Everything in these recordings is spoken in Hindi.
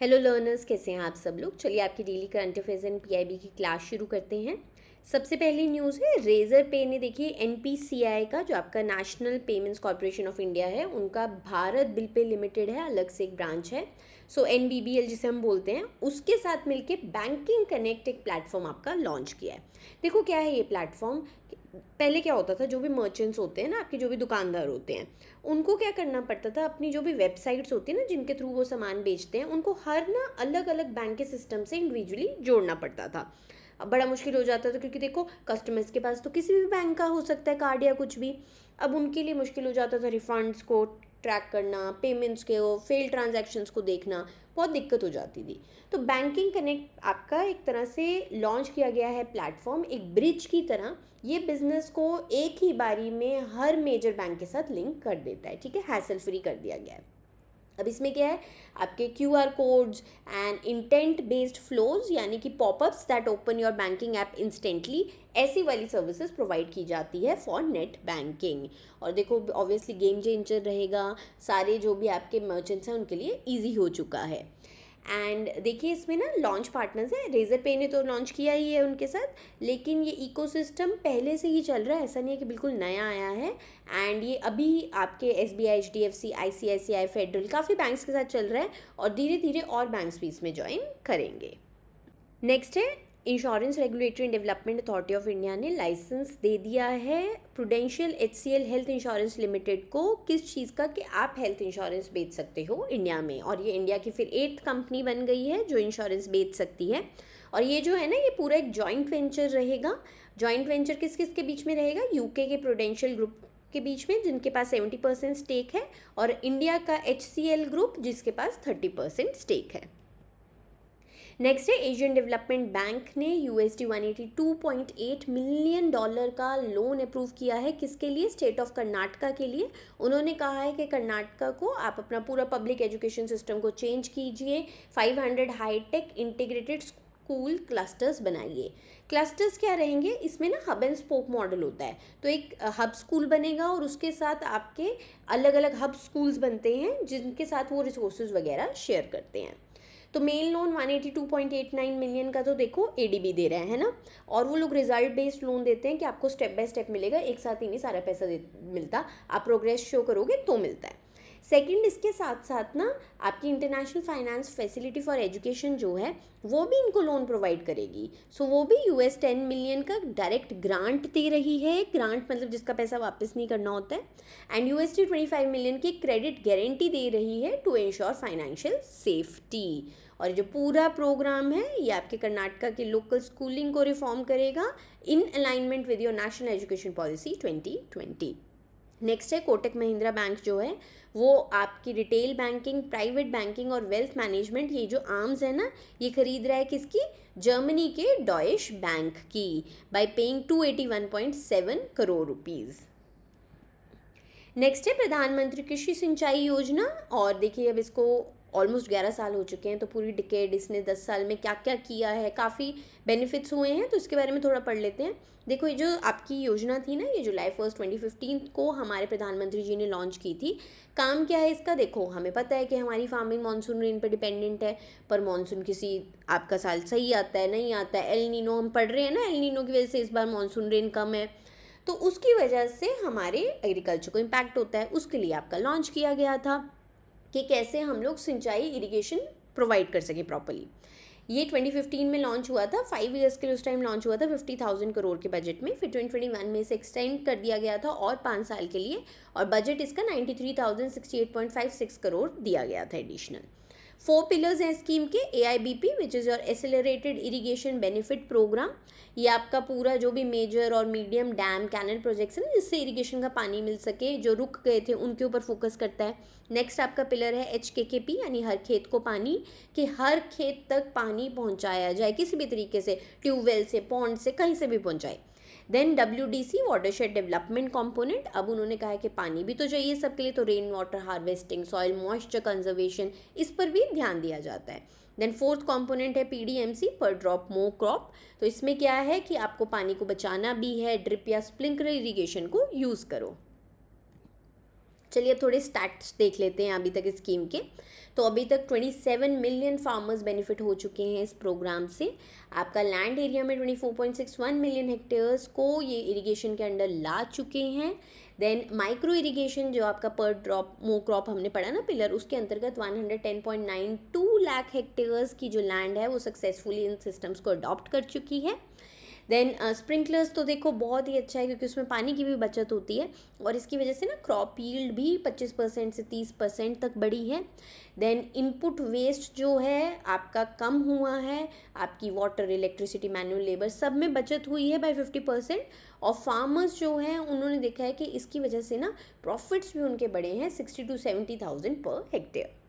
हेलो लर्नर्स, कैसे हैं आप सब लोग। चलिए आपकी daily current affairs and PIB की क्लास शुरू करते हैं। सबसे पहली न्यूज़ है रेजर पे ने, देखिए एनपीसीआई का जो आपका national payments corporation of India है, उनका भारत बिल पे लिमिटेड है, अलग से एक ब्रांच है। सो एनबीबीएल जिसे हम बोलते हैं, उसके साथ मिलके बैंकिंग कनेक्ट एक प्लेटफॉर्म आपका लॉन्च किया है। देखो क्या है ये प्लेटफॉर्म। पहले क्या होता था, जो भी मर्चेंट्स होते हैं ना, आपके जो भी दुकानदार होते हैं, उनको क्या करना पड़ता था, अपनी जो भी वेबसाइट्स होती है ना जिनके थ्रू वो सामान बेचते हैं, उनको हर ना अलग अलग बैंक के सिस्टम से इंडिविजुअली जोड़ना पड़ता था। अब बड़ा मुश्किल हो जाता था, क्योंकि देखो कस्टमर्स के पास तो किसी भी बैंक का हो सकता है कार्ड या कुछ भी। अब उनके लिए मुश्किल हो जाता था रिफंड्स को ट्रैक करना, पेमेंट्स के वो फेल ट्रांजैक्शंस को देखना, बहुत दिक्कत हो जाती थी। तो बैंकिंग कनेक्ट आपका एक तरह से लॉन्च किया गया है प्लेटफॉर्म, एक ब्रिज की तरह। ये बिजनेस को एक ही बारी में हर मेजर बैंक के साथ लिंक कर देता है, ठीक है, हैसल फ्री कर दिया गया है। अब इसमें क्या है, आपके QR codes and intent based flows, यानी कि popups that open your banking app instantly, ऐसी वाली सर्विसेज प्रोवाइड की जाती है फॉर नेट बैंकिंग। और देखो ऑब्वियसली गेम चेंजर रहेगा, सारे जो भी आपके मर्चेंट्स हैं उनके लिए ईजी हो चुका है। एंड देखिए इसमें ना लॉन्च पार्टनर्स हैं, रेजर पे ने तो लॉन्च किया ही है उनके साथ, लेकिन ये इकोसिस्टम पहले से ही चल रहा है, ऐसा नहीं है कि बिल्कुल नया आया है। एंड ये अभी आपके SBI, HDFC, ICICI, फेडरल, काफ़ी बैंक्स के साथ चल रहा है, और धीरे धीरे और बैंक्स भी इसमें ज्वाइन करेंगे। नेक्स्ट है, insurance regulatory and development authority of India ने लाइसेंस दे दिया है prudential HCL health insurance limited को, किस चीज़ का, कि आप हेल्थ इंश्योरेंस बेच सकते हो इंडिया में। और ये इंडिया की फिर 8th कंपनी बन गई है जो इंश्योरेंस बेच सकती है। और ये जो है ना, ये पूरा एक जॉइंट वेंचर रहेगा। जॉइंट वेंचर किस किस के बीच में रहेगा, यूके के प्रूडेंशियल ग्रुप के बीच में, जिनके पास 70% स्टेक है, और इंडिया का HCL ग्रुप जिसके पास 30% स्टेक है। नेक्स्ट है, एशियन डेवलपमेंट बैंक ने $182.8 मिलियन का लोन अप्रूव किया है। किसके लिए, स्टेट ऑफ कर्नाटका के लिए। उन्होंने कहा है कि कर्नाटका को आप अपना पूरा पब्लिक एजुकेशन सिस्टम को चेंज कीजिए, 500 हाईटेक इंटीग्रेटेड स्कूल क्लस्टर्स बनाइए। क्लस्टर्स क्या रहेंगे, इसमें ना हब एंड स्पोक मॉडल होता है, तो एक हब स्कूल बनेगा और उसके साथ आपके अलग अलग हब स्कूल्स बनते हैं जिनके साथ वो रिसोर्सेज वगैरह शेयर करते हैं। तो मेन लोन 182.89 मिलियन का तो देखो ADB दे रहे हैं ना, और वो लोग रिजल्ट बेस्ड लोन देते हैं कि आपको स्टेप बाय स्टेप मिलेगा, एक साथ ही नहीं सारा पैसा मिलता, आप प्रोग्रेस शो करोगे तो मिलता है। सेकंड, इसके साथ साथ ना आपकी international finance facility for education जो है वो भी इनको लोन प्रोवाइड करेगी। सो वो भी $10 मिलियन का डायरेक्ट ग्रांट दे रही है। ग्रांट मतलब जिसका पैसा वापस नहीं करना होता है। एंड $25 मिलियन की क्रेडिट गारंटी दे रही है टू इंश्योर फाइनेंशियल सेफ्टी। और जो पूरा प्रोग्राम है ये आपके कर्नाटका की लोकल स्कूलिंग को रिफॉर्म करेगा in alignment with your national education policy 2020। Next है, कोटक महिंद्रा बैंक जो है वो आपकी रिटेल बैंकिंग, प्राइवेट बैंकिंग और वेल्थ मैनेजमेंट, ये जो आर्म्स है ना, ये खरीद रहा है किसकी, जर्मनी के डॉइश बैंक की, bye paying 281.7 crore rupees. Next है, प्रधानमंत्री कृषि सिंचाई योजना। और देखिए अब इसको ऑलमोस्ट 11 साल हो चुके हैं, तो पूरी डिकेड इसने 10 साल में क्या क्या किया है, काफ़ी बेनिफिट्स हुए हैं, तो इसके बारे में थोड़ा पढ़ लेते हैं। देखो ये जो आपकी योजना थी ना, ये जुलाई 1 2015 को हमारे प्रधानमंत्री जी ने लॉन्च की थी। काम क्या है इसका, देखो हमें पता है कि हमारी फार्मिंग मानसून रेन पर डिपेंडेंट है, पर मानसून किसी आपका साल सही आता है, नहीं आता है, एल नीनो हम पढ़ रहे हैं ना, एल नीनो की वजह से इस बार मानसून रेन कम है, तो उसकी वजह से हमारे एग्रीकल्चर को इम्पैक्ट होता है। उसके लिए आपका लॉन्च किया गया था कि कैसे हम लोग सिंचाई इरिगेशन प्रोवाइड कर सकें प्रॉपर्ली। ये 2015 में लॉन्च हुआ था, 5 ईयर्स के लिए उस टाइम लॉन्च हुआ था 50,000 करोड़ के बजट में। फिर 2021 में इसे एक्सटेंड कर दिया गया था और 5 साल के लिए, और बजट इसका 93,068.56 करोड़ दिया गया था एडिशनल। 4 पिलर्स हैं स्कीम के, AIBP which is your accelerated irrigation benefit program. ये आपका पूरा जो भी मेजर और मीडियम डैम कैनल प्रोजेक्ट्स हैं जिससे इरिगेशन का पानी मिल सके, जो रुक गए थे उनके ऊपर फोकस करता है। नेक्स्ट आपका पिलर है HKKP, यानी हर खेत को पानी, कि हर खेत तक पानी पहुंचाया जाए किसी भी तरीके से, ट्यूबवेल से, पॉन्ड से, कहीं से भी पहुंचाए। Then WDC watershed development component, अब उन्होंने कहा है कि पानी भी तो चाहिए सबके लिए, तो rain water harvesting, soil moisture conservation, इस पर भी ध्यान दिया जाता है। देन 4th कंपोनेंट है PDMC, पर ड्रॉप मोर क्रॉप। तो इसमें क्या है कि आपको पानी को बचाना भी है, ड्रिप या स्प्रिंकलर इरीगेशन को यूज़ करो। चलिए अब थोड़े स्टैट्स देख लेते हैं अभी तक इस स्कीम के। तो अभी तक 27 मिलियन फार्मर्स बेनिफिट हो चुके हैं इस प्रोग्राम से। आपका लैंड एरिया में 24.61 मिलियन हेक्टेयर्स को ये इरिगेशन के अंडर ला चुके हैं। देन माइक्रो इरिगेशन जो आपका पर ड्रॉप मो क्रॉप हमने पढ़ा ना पिलर, उसके अंतर्गत 110.92 लाख हेक्टेयर्स की जो लैंड है वो सक्सेसफुली इन सिस्टम्स को अडॉप्ट कर चुकी है। देन स्प्रिंकलर्स तो देखो बहुत ही अच्छा है क्योंकि उसमें पानी की भी बचत होती है और इसकी वजह से ना क्रॉप यील्ड भी 25% से 30% तक बढ़ी है। देन इनपुट वेस्ट जो है आपका कम हुआ है, आपकी वाटर, इलेक्ट्रिसिटी, मैनुअल लेबर सब में बचत हुई है बाय 50%। और फार्मर्स जो हैं उन्होंने देखा है कि इसकी वजह से ना प्रॉफिट्स भी उनके बढ़े हैं 60 to 70,000 पर हेक्टेयर।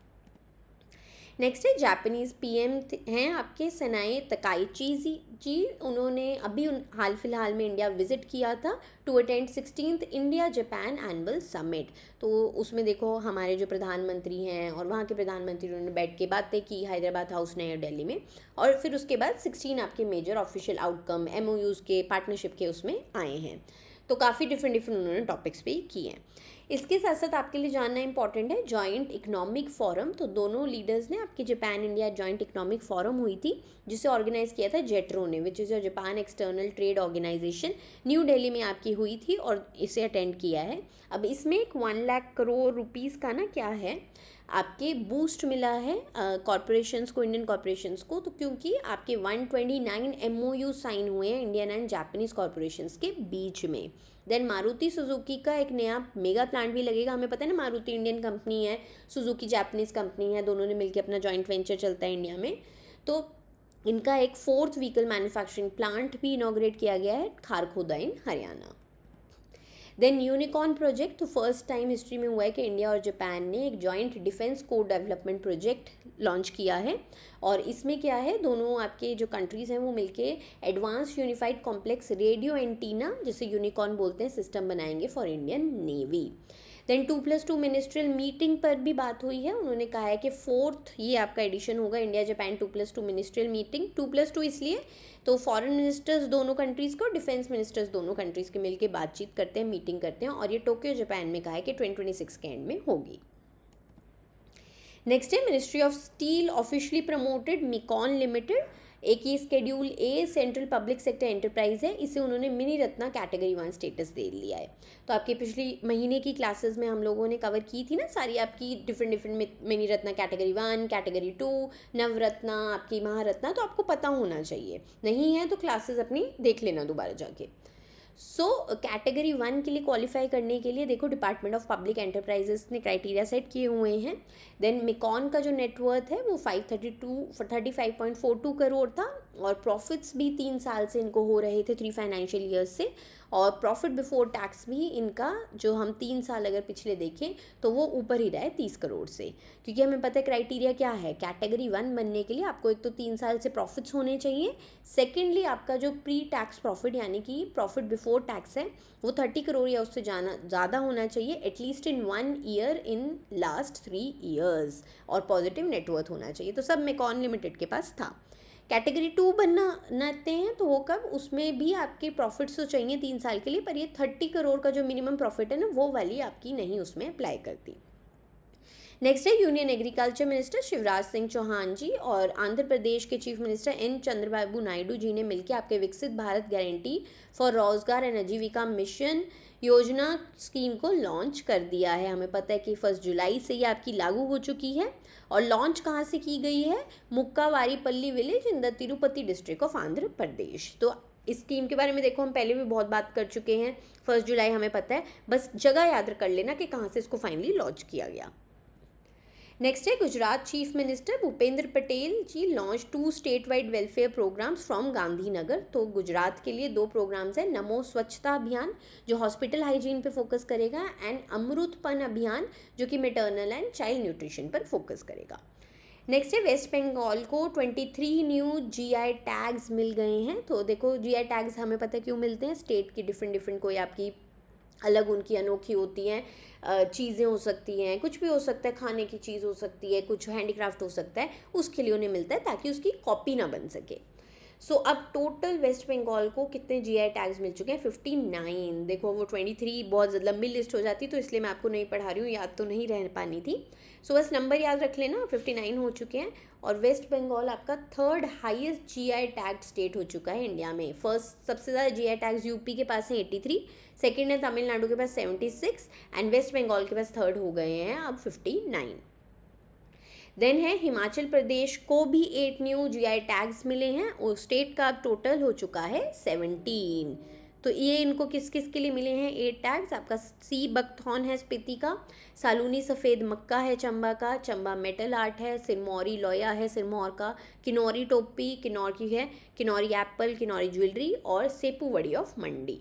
नेक्स्ट है जापानीज़ पीएम हैं आपके सनाए तकाइची जी। उन्होंने अभी हाल फिलहाल में इंडिया विजिट किया था to attend 16th India Japan annual summit. तो उसमें देखो हमारे जो प्रधानमंत्री हैं और वहाँ के प्रधानमंत्री उन्होंने बैठ के बातें की हैदराबाद हाउस नई दिल्ली में, और फिर उसके बाद 16 आपके मेजर ऑफिशियल आउटकम MOUs के पार्टनरशिप के उसमें आए हैं। तो काफ़ी डिफरेंट उन्होंने टॉपिक्स पे किए हैं। इसके साथ साथ आपके लिए जानना इंपॉर्टेंट है जॉइंट इकोनॉमिक फोरम। तो दोनों लीडर्स ने आपकी Japan India joint economic forum हुई थी जिसे ऑर्गेनाइज किया था जेट्रो ने, which is Japan external trade organization, New Delhi में आपकी हुई थी और इसे अटेंड किया है। अब इसमें एक 1 लाख करोड़ रुपीज़ का ना क्या है आपके बूस्ट मिला है कॉरपोरेशंस को, इंडियन कॉरपोरेशंस को। तो क्योंकि आपके 129 MOU साइन हुए हैं इंडियन एंड जापानीज़ कॉरपोरेशंस के बीच में। देन मारुति सुजुकी का एक नया मेगा प्लांट भी लगेगा। हमें पता है ना मारुति इंडियन कंपनी है, सुजुकी जापानीज़ कंपनी है, दोनों ने मिलकर अपना जॉइंट वेंचर चलता है इंडिया में। तो इनका एक 4th व्हीकल मैन्युफैक्चरिंग प्लांट भी इनॉग्रेट किया गया है खारखोदा इन हरियाणा। देन यूनिकॉर्न प्रोजेक्ट, तो फर्स्ट टाइम हिस्ट्री में हुआ है कि इंडिया और जापान ने एक joint defence corps development project launch किया है। और इसमें क्या है, दोनों आपके जो कंट्रीज़ हैं वो मिलके advance unified complex radio antenna जिसे यूनिकॉर्न बोलते हैं सिस्टम बनाएंगे for Indian navy. Then 2+2 ministerial meeting पर भी बात हुई है। उन्होंने कहा है कि 4th ये आपका एडिशन होगा इंडिया जापान 2+2 मिनिस्ट्रियल मीटिंग। 2+2 इसलिए तो फॉरेन मिनिस्टर्स दोनों कंट्रीज़ को, डिफेंस मिनिस्टर्स दोनों कंट्रीज़ के मिलके बातचीत करते हैं, मीटिंग करते हैं, और ये टोक्यो जापान में कहा है कि 2026 के एंड में होगी। नेक्स्ट है ministry of steel officially promoted MECON limited. एक ये schedule A central public sector enterprise है, इसे उन्होंने मिनी रत्ना कैटेगरी 1 स्टेटस दे लिया है। तो आपके पिछली महीने की क्लासेस में हम लोगों ने कवर की थी ना सारी आपकी different mini Ratna category 1, category 2, Navratna, आपकी महारत्ना, तो आपको पता होना चाहिए। नहीं है तो क्लासेस अपनी देख लेना दोबारा जाके। सो कैटेगरी 1 के लिए क्वालिफाई करने के लिए देखो डिपार्टमेंट ऑफ पब्लिक एंटरप्राइजेस ने क्राइटेरिया सेट किए हुए हैं। देन मिकॉन का जो नेटवर्थ है वो 35.42 करोड़ था और प्रॉफिट्स भी 3 साल से इनको हो रहे थे, 3 फाइनेंशियल ईयर्स से। और प्रॉफिट बिफोर टैक्स भी इनका जो हम 3 साल अगर पिछले देखें तो वो ऊपर ही रहा है 30 करोड़ से। क्योंकि हमें पता है क्राइटेरिया क्या है, कैटेगरी 1 बनने के लिए आपको एक तो 3 साल से प्रॉफिट्स होने चाहिए, सेकेंडली आपका जो प्री टैक्स प्रॉफिट यानी कि प्रॉफिट बिफोर टैक्स है वो 30 करोड़ या उससे ज़्यादा होना चाहिए at least in 1 year in last 3 years, और पॉजिटिव नेटवर्थ होना चाहिए। तो सब मेकॉन लिमिटेड के पास था। कैटेगरी 2 बनाते हैं तो वो कब, उसमें भी आपके प्रॉफिट्स तो चाहिए 3 साल के लिए, पर ये 30 करोड़ का जो मिनिमम प्रॉफिट है ना वो वाली आपकी नहीं उसमें अप्लाई करती। नेक्स्ट है union agriculture minister Shivraj Singh Chauhan ji और आंध्र प्रदेश के chief minister N Chandrababu Naidu ji ने मिलकर आपके Viksit Bharat guarantee for Rozgar and Ajeevika mission योजना स्कीम को लॉन्च कर दिया है। हमें पता है कि 1 जुलाई से ये आपकी लागू हो चुकी है। और लॉन्च कहाँ से की गई है, Mukkavaripalli village in the Tirupati district of Andhra Pradesh. तो इस स्कीम के बारे में देखो हम पहले भी बहुत बात कर चुके हैं, 1 जुलाई हमें पता है, बस जगह याद कर लेना कि कहाँ से इसको फाइनली लॉन्च किया गया। नेक्स्ट है Gujarat chief minister Bhupendra Patel ji launch 2 state wide welfare programs from Gandhinagar. तो गुजरात के लिए 2 प्रोग्राम्स हैं, नमो स्वच्छता अभियान जो हॉस्पिटल हाइजीन पे फोकस करेगा, एंड अमृतपन अभियान जो कि मेटर्नल एंड चाइल्ड न्यूट्रिशन पर फोकस करेगा। नेक्स्ट है वेस्ट बंगाल को 23 न्यू GI टैग्स मिल गए हैं। तो देखो GI टैग्स हमें पता है क्यों मिलते हैं, स्टेट की डिफरेंट कोई आपकी अलग उनकी अनोखी होती हैं चीज़ें हो सकती हैं, कुछ भी हो सकता है, खाने की चीज़ हो सकती है, कुछ हैंडीक्राफ्ट हो सकता है, उसके लिए उन्हें मिलता है ताकि उसकी कॉपी ना बन सके। सो अब टोटल वेस्ट बंगाल को कितने जीआई टैग्स मिल चुके हैं? 59। देखो वो 23 बहुत लंबी लिस्ट हो जाती तो इसलिए मैं आपको नहीं पढ़ा रही हूँ, याद तो नहीं रह पानी थी। सो बस नंबर याद रख लेना, 59 हो चुके हैं। और वेस्ट बंगाल आपका third highest GI tag state हो चुका है इंडिया में। फर्स्ट सबसे ज़्यादा जीआई टैग्स यूपी के पास है 83, सेकेंड है तमिलनाडु के पास 76 एंड वेस्ट बंगाल के पास थर्ड हो गए हैं अब 59। देन है हिमाचल प्रदेश को भी 8 न्यू जीआई टैग्स मिले हैं और स्टेट का अब टोटल हो चुका है 17। तो ये इनको किस किस के लिए मिले हैं 8 टैग्स? आपका सी बकथॉर्न है स्पीति का, सालूनी सफ़ेद मक्का है चंबा का, चंबा मेटल आर्ट है, सिरमौरी लोया है सिरमौर का, किन्नौरी टोपी किन्नौर की है, किन्नौरी एप्पल, किन्नौरी ज्वेलरी और सेपू वड़ी ऑफ मंडी।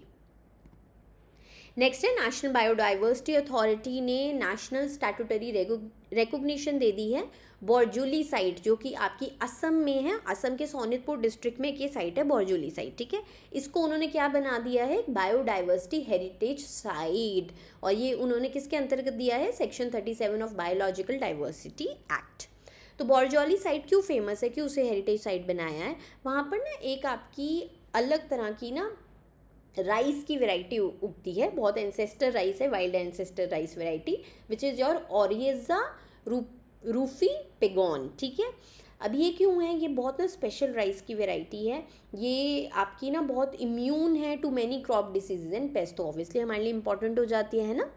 नेक्स्ट है नेशनल बायोडाइवर्सिटी अथॉरिटी ने नेशनल स्टैट्यूटरी रिकॉग्निशन दे दी है बोरजोली साइट, जो कि आपकी असम में है। असम के सोनितपुर डिस्ट्रिक्ट में ये साइट है बोरजोली साइट, ठीक है। इसको उन्होंने क्या बना दिया है? Biodiversity heritage site. और ये उन्होंने किसके अंतर्गत दिया है? Section 37 of biological diversity act. तो बोरजोली साइट क्यों फेमस है, क्यों उसे हेरिटेज साइट बनाया है? वहाँ पर ना एक आपकी अलग तरह की ना राइस की वैरायटी उगती है, बहुत एंसेस्टर राइस है, wild ancestor rice variety which is your Oryza rufipogon, ठीक है। अब ये क्यों है? ये बहुत ना स्पेशल राइस की वैरायटी है, ये आपकी ना बहुत इम्यून है to many crop diseases and pest, तो ऑब्वियसली हमारे लिए इंपॉर्टेंट हो जाती है ना।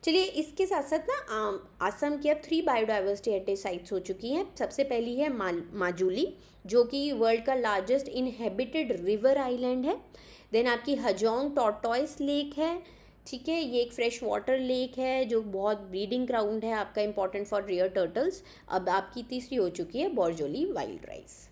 चलिए इसके साथ साथ ना असम की अब 3 बायोडाइवर्सिटी हेरिटेज साइट्स हो चुकी हैं। सबसे पहली है माजुली, जो कि वर्ल्ड का लार्जेस्ट इनहेबिटेड रिवर आइलैंड है। देन आपकी हजोंग टॉर्टॉइस लेक है, ठीक है, ये एक फ्रेश वाटर लेक है जो बहुत ब्रीडिंग ग्राउंड है आपका, इंपॉर्टेंट फॉर रियर टर्टल्स। अब आपकी तीसरी हो चुकी है बोरजोली वाइल्ड राइस।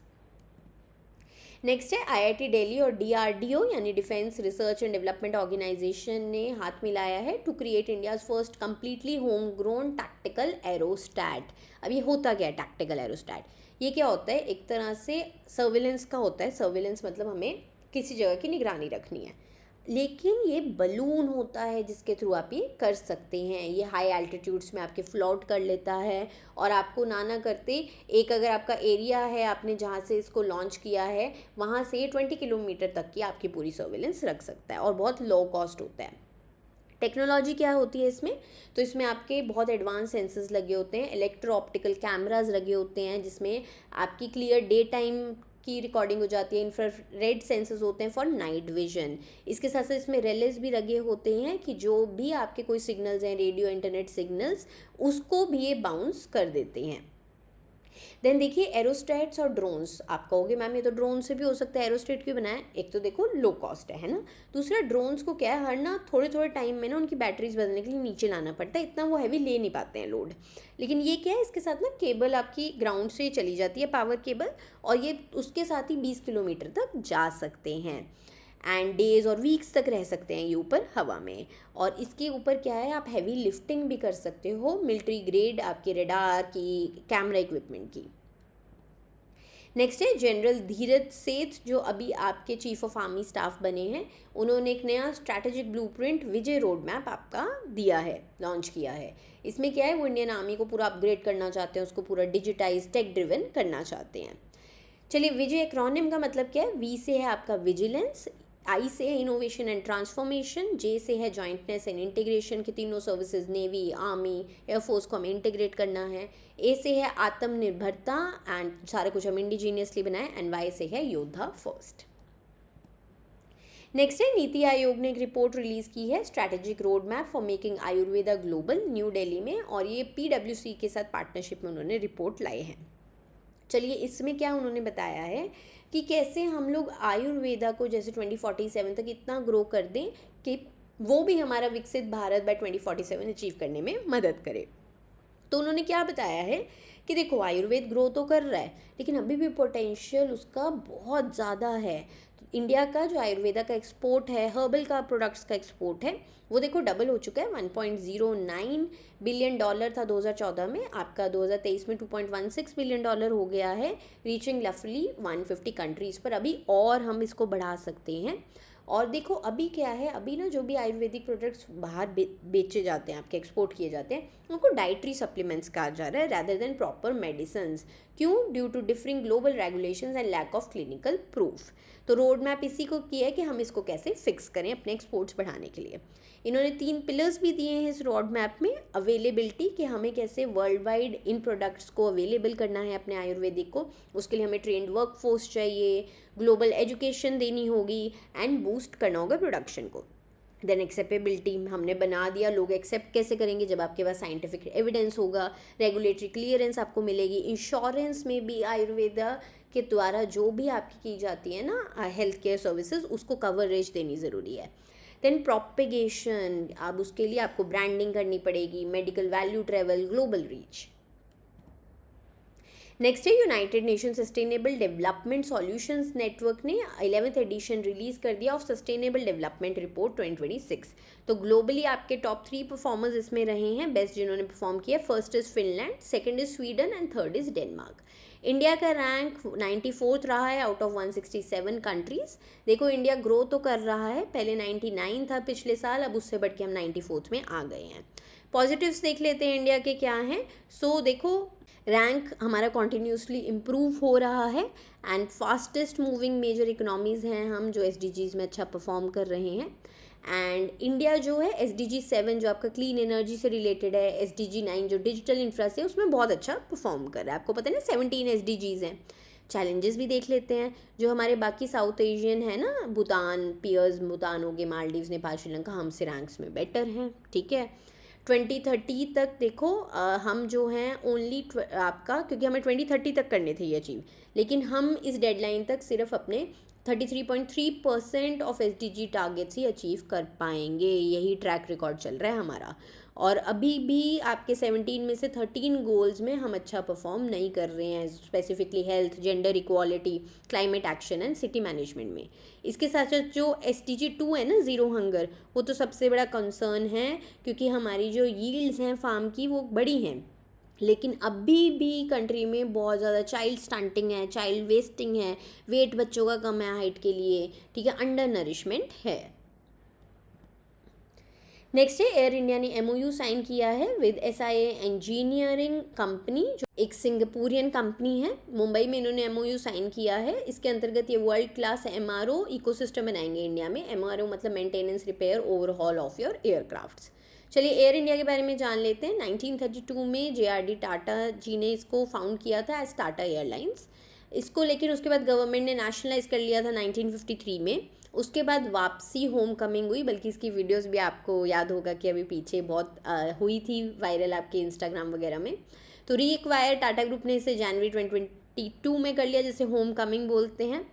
नेक्स्ट है आईआईटी दिल्ली और डीआरडीओ यानी defence research and development organisation ने हाथ मिलाया है to create India's first completely home grown tactical aerostat. अब ये होता क्या है टैक्टिकल एरोस्टैट? ये क्या होता है? एक तरह से सर्विलेंस का होता है। सर्विलेंस मतलब हमें किसी जगह की निगरानी रखनी है, लेकिन ये बलून होता है जिसके थ्रू आप ये कर सकते हैं। ये हाई एल्टीट्यूड्स में आपके फ्लोट कर लेता है और आपको ना करते एक अगर आपका एरिया है आपने जहाँ से इसको लॉन्च किया है वहाँ से 20 किलोमीटर तक की आपकी पूरी सर्विलेंस रख सकता है और बहुत लो कॉस्ट होता है। टेक्नोलॉजी क्या होती है इसमें? तो इसमें आपके बहुत एडवांस सेंसर्स लगे होते हैं, इलेक्ट्रो ऑप्टिकल कैमराज लगे होते हैं जिसमें आपकी क्लियर डे टाइम की रिकॉर्डिंग हो जाती है, इंफ्रारेड सेंसर्स होते हैं फॉर नाइट विजन। इसके साथ साथ इसमें रिलेज भी लगे होते हैं कि जो भी आपके कोई सिग्नल्स हैं, रेडियो इंटरनेट सिग्नल्स, उसको भी ये बाउंस कर देते हैं। देन देखिए एरोस्टेट्स और ड्रोन्स। आप कहोगे मैम ये तो ड्रोन से भी हो सकता है, एरोस्टेट क्यों बनाया? एक तो देखो लो कॉस्ट है ना, दूसरा ड्रोन्स को क्या है हर ना थोड़े थोड़े टाइम में ना उनकी बैटरीज बदलने के लिए नीचे लाना पड़ता है, इतना वो हैवी ले नहीं पाते हैं लोड। लेकिन ये क्या है, इसके साथ ना केबल आपकी ग्राउंड से चली जाती है, पावर केबल, और ये उसके साथ ही 20 किलोमीटर तक जा सकते हैं एंड डेज और वीक्स तक रह सकते हैं ये ऊपर हवा में। और इसके ऊपर क्या है, आप हैवी लिफ्टिंग भी कर सकते हो, मिलिट्री ग्रेड आपके रडार की, कैमरा इक्विपमेंट की। नेक्स्ट है जनरल धीरज सेठ, जो अभी आपके चीफ ऑफ आर्मी स्टाफ बने हैं। उन्होंने एक नया स्ट्रैटेजिक ब्लूप्रिंट विजय रोड मैप आपका दिया है, लॉन्च किया है। इसमें क्या है, वो इंडियन आर्मी को पूरा अपग्रेड करना चाहते हैं, उसको पूरा डिजिटाइज टेक ड्रिवन करना चाहते हैं। चलिए विजय एक्रोनिम का मतलब क्या है? वी से है आपका विजिलेंस, आई से है इनोवेशन एंड ट्रांसफॉर्मेशन, जे से है जॉइंटनेस एंड इंटीग्रेशन की तीनों सर्विसेज नेवी, आर्मी, एयरफोर्स को हमें इंटीग्रेट करना है। ए से है आत्मनिर्भरता एंड सारा कुछ हम इंडिजीनियसली बनाए, एंड वाई से है योद्धा फर्स्ट। नेक्स्ट है नीति आयोग ने एक रिपोर्ट रिलीज़ की है, strategic road map for making Ayurveda global, new Delhi में, और ये PwC के साथ पार्टनरशिप में उन्होंने रिपोर्ट लाए हैं। चलिए इसमें क्या उन्होंने बताया है कि कैसे हम लोग आयुर्वेदा को जैसे 2047 तक इतना ग्रो कर दें कि वो भी हमारा विकसित भारत बाय 2047 अचीव करने में मदद करे। तो उन्होंने क्या बताया है कि देखो आयुर्वेद ग्रो तो कर रहा है लेकिन अभी भी पोटेंशियल उसका बहुत ज़्यादा है। तो इंडिया का जो आयुर्वेदा का एक्सपोर्ट है, हर्बल का प्रोडक्ट्स का एक्सपोर्ट है, वो देखो डबल हो चुका है। 1.09 बिलियन डॉलर था 2014 में, आपका 2023 में 2.16 बिलियन डॉलर हो गया है, रीचिंग लफली 150 कंट्रीज़ पर। अभी और हम इसको बढ़ा सकते हैं। और देखो अभी क्या है, अभी ना जो भी आयुर्वेदिक प्रोडक्ट्स बाहर बेचे जाते हैं, आपके एक्सपोर्ट किए जाते हैं, उनको डाइटरी सप्लीमेंट्स कहा जा रहा है रैदर देन प्रॉपर मेडिसिन्स। क्यों? Due to differing global regulations and lack of clinical proof. तो रोड मैप इसी को किया है कि हम इसको कैसे फिक्स करें अपने एक्सपोर्ट्स बढ़ाने के लिए। इन्होंने 3 पिलर्स भी दिए हैं इस रोड मैप में। अवेलेबिलिटी, कि हमें कैसे वर्ल्ड वाइड इन प्रोडक्ट्स को अवेलेबल करना है अपने आयुर्वेदिक को, उसके लिए हमें ट्रेंड वर्क फोर्स चाहिए, ग्लोबल एजुकेशन देनी होगी एंड बूस्ट करना होगा प्रोडक्शन को। देन एक्सेप्टेबिलिटी, हमने बना दिया, लोग एक्सेप्ट कैसे करेंगे? जब आपके पास साइंटिफिक एविडेंस होगा। रेगुलेटरी क्लियरेंस आपको मिलेगी। इंश्योरेंस में भी आयुर्वेदा के द्वारा जो भी आपकी की जाती है ना हेल्थ केयर सर्विसेज, उसको कवरेज देनी ज़रूरी है। देन प्रोपेगेशन, अब उसके लिए आपको ब्रांडिंग करनी पड़ेगी, medical value travel, global reach. Next है united nation sustainable development solutions network ने 11th एडिशन रिलीज कर दिया ऑफ सस्टेनेबल डेवलपमेंट रिपोर्ट 2026। तो ग्लोबली आपके टॉप 3 परफॉर्मर्स इसमें रहे हैं, बेस्ट जिन्होंने परफॉर्म किया। First is Finland, second is Sweden and third is Denmark. India का रैंक 94th रहा है आउट ऑफ 167 कंट्रीज़। देखो इंडिया ग्रो तो कर रहा है, पहले 99 था पिछले साल, अब उससे बढ़ के हम 94th में आ गए हैं। पॉजिटिव्स देख लेते हैं इंडिया के क्या हैं। सो देखो रैंक हमारा कॉन्टीन्यूसली इम्प्रूव हो रहा है and fastest moving major economies हैं हम, जो SDGs में अच्छा परफॉर्म कर रहे हैं। एंड इंडिया जो है SDG 7 जो आपका क्लीन एनर्जी से रिलेटेड है, SDG 9 जो डिजिटल इंफ्रा से, उसमें बहुत अच्छा परफॉर्म कर रहा है। आपको पता है ना 17 SDGs हैं। चैलेंजेस भी देख लेते हैं जो हमारे बाकी साउथ एशियन है ना, भूटान पियर्स, भूटान हो गए, मालदीव्स, नेपाल, श्रीलंका, हमसे रैंक्स में बेटर हैं। ठीक है, 2030 तक देखो हम जो हैं ओनली आपका, क्योंकि हमें 2030 तक करने थे ये अचीव, लेकिन हम इस डेडलाइन तक सिर्फ अपने 33.3% of SDG targets he achieve कर पाएंगे। यही ट्रैक रिकॉर्ड चल रहा है हमारा। और अभी भी आपके 17 में से 13 गोल्स में हम अच्छा परफॉर्म नहीं कर रहे हैं, specifically health, gender equality, climate action and city management में। इसके साथ साथ जो SDG 2 है ना, ज़ीरो हंगर, वो तो सबसे बड़ा कंसर्न है, क्योंकि हमारी जो यील्ड्स हैं फार्म की वो बड़ी हैं, लेकिन अभी भी कंट्री में बहुत ज़्यादा चाइल्ड स्टंटिंग है, चाइल्ड वेस्टिंग है, वेट बच्चों का कम है हाइट के लिए। ठीक है, अंडर नरिशमेंट है। नेक्स्ट है एयर इंडिया ने MOU साइन किया है विद SIA इंजीनियरिंग कंपनी, जो एक सिंगापुरियन कंपनी है। मुंबई में इन्होंने MOU साइन किया है। इसके अंतर्गत ये वर्ल्ड क्लास MRO इकोसिस्टम बनाएंगे इंडिया में। MRO मतलब maintenance, repair, overhaul of your aircrafts. चलिए एयर इंडिया के बारे में जान लेते हैं। 1932 में JRD टाटा जी ने इसको फाउंड किया था एज टाटा एयरलाइंस इसको, लेकिन उसके बाद गवर्नमेंट ने नेशनलाइज कर लिया था 1953 में। उसके बाद वापसी होम कमिंग हुई, बल्कि इसकी वीडियोस भी आपको याद होगा कि अभी पीछे बहुत हुई थी वायरल आपके इंस्टाग्राम वगैरह में। तो रीएक्वायर टाटा ग्रुप ने इसे जनवरी 2022 में कर लिया, जिसे होम कमिंग बोलते हैं।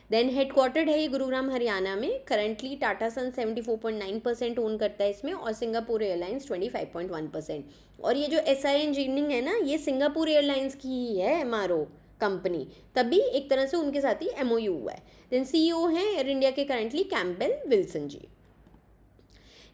देन हेडक्वार्टर्ड है ये गुरुग्राम हरियाणा में। करंटली टाटा सन 74.9% ओन करता है इसमें, और सिंगापुर एयरलाइंस 25.1%। और ये जो SIA इंजीनियरिंग है ना, ये सिंगापुर एयरलाइंस की ही है MRO कंपनी, तभी एक तरह से उनके साथ ही MOU हुआ है। देन CEO हैं एयर इंडिया के currently Campbell Wilson ji.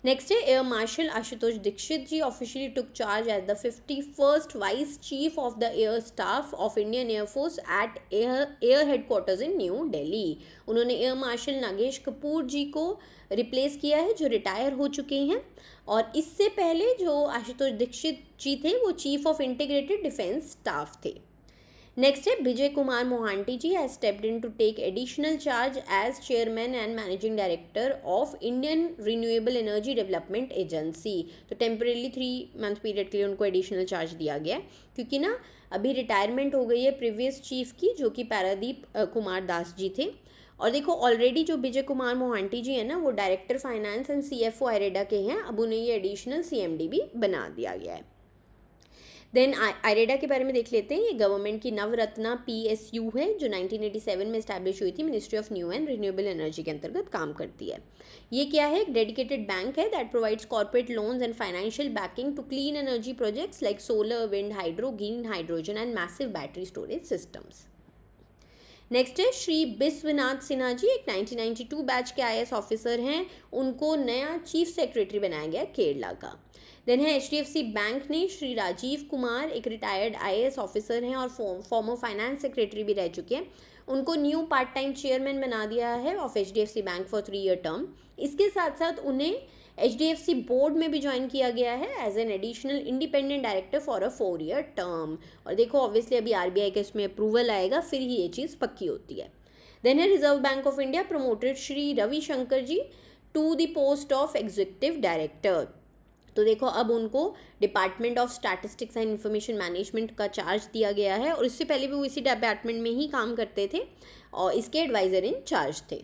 Next है air marshal Ashutosh Dikshit ji officially took charge as the 51st vice chief of the air staff of Indian Air Force at air headquarters in New Delhi. उन्होंने एयर मार्शल नागेश कपूर जी को रिप्लेस किया है, जो रिटायर हो चुके हैं। और इससे पहले जो आशुतोष दीक्षित जी थे वो chief of integrated defence staff थे। नेक्स्ट है Vijay Kumar Mohanty ji has stepped in to take additional charge as chairman and managing director of Indian renewable energy development agency. तो टेम्परेली 3 मंथ पीरियड के लिए उनको एडिशनल चार्ज दिया गया है, क्योंकि ना अभी रिटायरमेंट हो गई है प्रीवियस चीफ की, जो कि पारादीप कुमार दास जी थे। और देखो ऑलरेडी जो विजय कुमार मोहांटी जी है ना, वो डायरेक्टर फाइनेंस एंड CFO आयरेडा के हैं। अब उन्हें ये एडिशनल CMD भी बना दिया गया है। देन आयरेडा के बारे में देख लेते हैं। ये गवर्नमेंट की नवरत्ना PSU है, जो 1987 में इस्टेब्लिश हुई थी, ministry of new and renewable energy के अंतर्गत काम करती है। ये क्या है? एक डेडिकेटेड बैंक है that provides corporate loans and financial backing to clean energy projects like solar, wind, hydro, green hydrogen and massive battery storage systems. Next है श्री बिस्वनाथ सिन्हा जी, एक 1992 बैच के IAS ऑफिसर हैं। उनको नया चीफ सेक्रेटरी बनाया गया केरला का। देन है HDFC बैंक ने श्री राजीव कुमार, एक रिटायर्ड IAS ऑफिसर हैं और फॉर्मर फाइनेंस सेक्रेटरी भी रह चुके हैं, उनको न्यू पार्ट टाइम चेयरमैन बना दिया है of HDFC bank for 3 year term. इसके साथ साथ उन्हें HDFC बोर्ड में भी ज्वाइन किया गया है as an additional independent director for a 4 year term. और देखो ऑब्वियसली अभी RBI का इसमें अप्रूवल आएगा, फिर ही ये चीज़ पक्की होती है। देन है Reserve Bank of India promoted Shri Ravishankar ji to the post of executive director. तो देखो अब उनको department of statistics and information management का चार्ज दिया गया है, और इससे पहले भी वो इसी डिपार्टमेंट में ही काम करते थे और इसके एडवाइज़र इन चार्ज थे।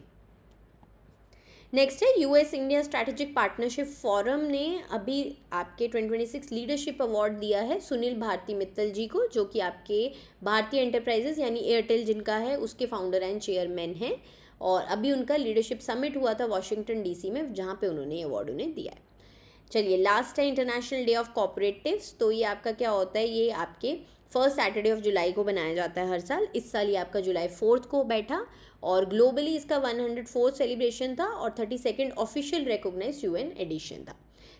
नेक्स्ट है US India strategic partnership forum ने अभी आपके 2026 लीडरशिप अवार्ड दिया है सुनील भारती मित्तल जी को, जो कि आपके भारतीय एंटरप्राइजेस यानी एयरटेल जिनका है उसके फाउंडर एंड चेयरमैन हैं। और अभी उनका लीडरशिप समिट हुआ था वॉशिंगटन DC में, जहाँ पे उन्होंने अवार्ड उन्हें दिया है। चलिए लास्ट है इंटरनेशनल डे ऑफ कोऑपरेटिव्स। तो ये आपका क्या होता है, ये आपके फर्स्ट सैटरडे ऑफ जुलाई को बनाया जाता है हर साल। इस साल ये आपका जुलाई 4 को बैठा, और ग्लोबली इसका 104 सेलिब्रेशन था और 32nd official recognize UN edition था।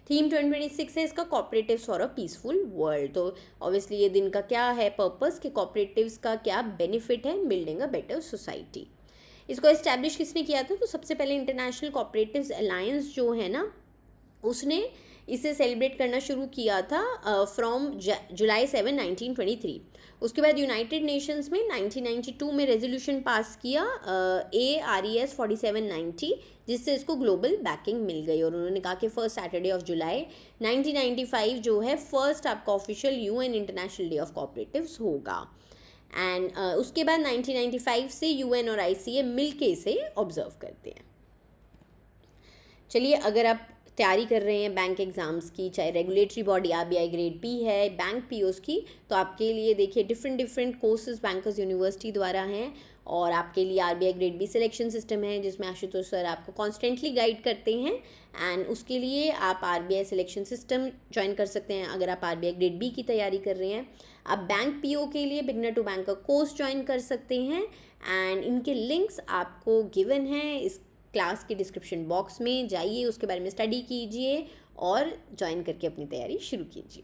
थीम 2026 है इसका cooperatives for a peaceful world. तो ऑब्वियसली ये दिन का क्या है पर्पस कि कोऑपरेटिव्स का क्या बेनिफिट है इन बिल्डिंग अ बेटर सोसाइटी। इसको एस्टैब्लिश किसने किया था, तो सबसे पहले इंटरनेशनल कोऑपरेटिव्स अलायंस जो है ना, उसने इसे सेलिब्रेट करना शुरू किया था फ्रॉम जुलाई 7, 1923। उसके बाद यूनाइटेड नेशंस में 1992 में रेजोल्यूशन पास किया ARES 4790, जिससे इसको ग्लोबल बैकिंग मिल गई, और उन्होंने कहा कि फर्स्ट सैटरडे ऑफ जुलाई 1995 जो है फर्स्ट आपका official UN international day of cooperatives होगा। एंड उसके बाद 1995 से UN और ICA मिलके इसे ऑब्जर्व करते हैं। चलिए अगर आप तैयारी कर रहे हैं बैंक एग्ज़ाम्स की, चाहे regulatory body RBI grade P है, बैंक POs की, तो आपके लिए देखिए डिफरेंट कोर्सेज बैंकर्स यूनिवर्सिटी द्वारा हैं, और आपके लिए RBI grade B selection system है जिसमें आशुतोष सर आपको कॉन्स्टेंटली गाइड करते हैं। एंड उसके लिए आप RBI सिलेक्शन सिस्टम ज्वाइन कर सकते हैं अगर आप RBI ग्रेड B की तैयारी कर रहे हैं। आप बैंक PO के लिए beginner to banker course join कर सकते हैं, एंड इनके लिंक्स आपको गिवन हैं इस क्लास के डिस्क्रिप्शन बॉक्स में। जाइए उसके बारे में स्टडी कीजिए और ज्वाइन करके अपनी तैयारी शुरू कीजिए।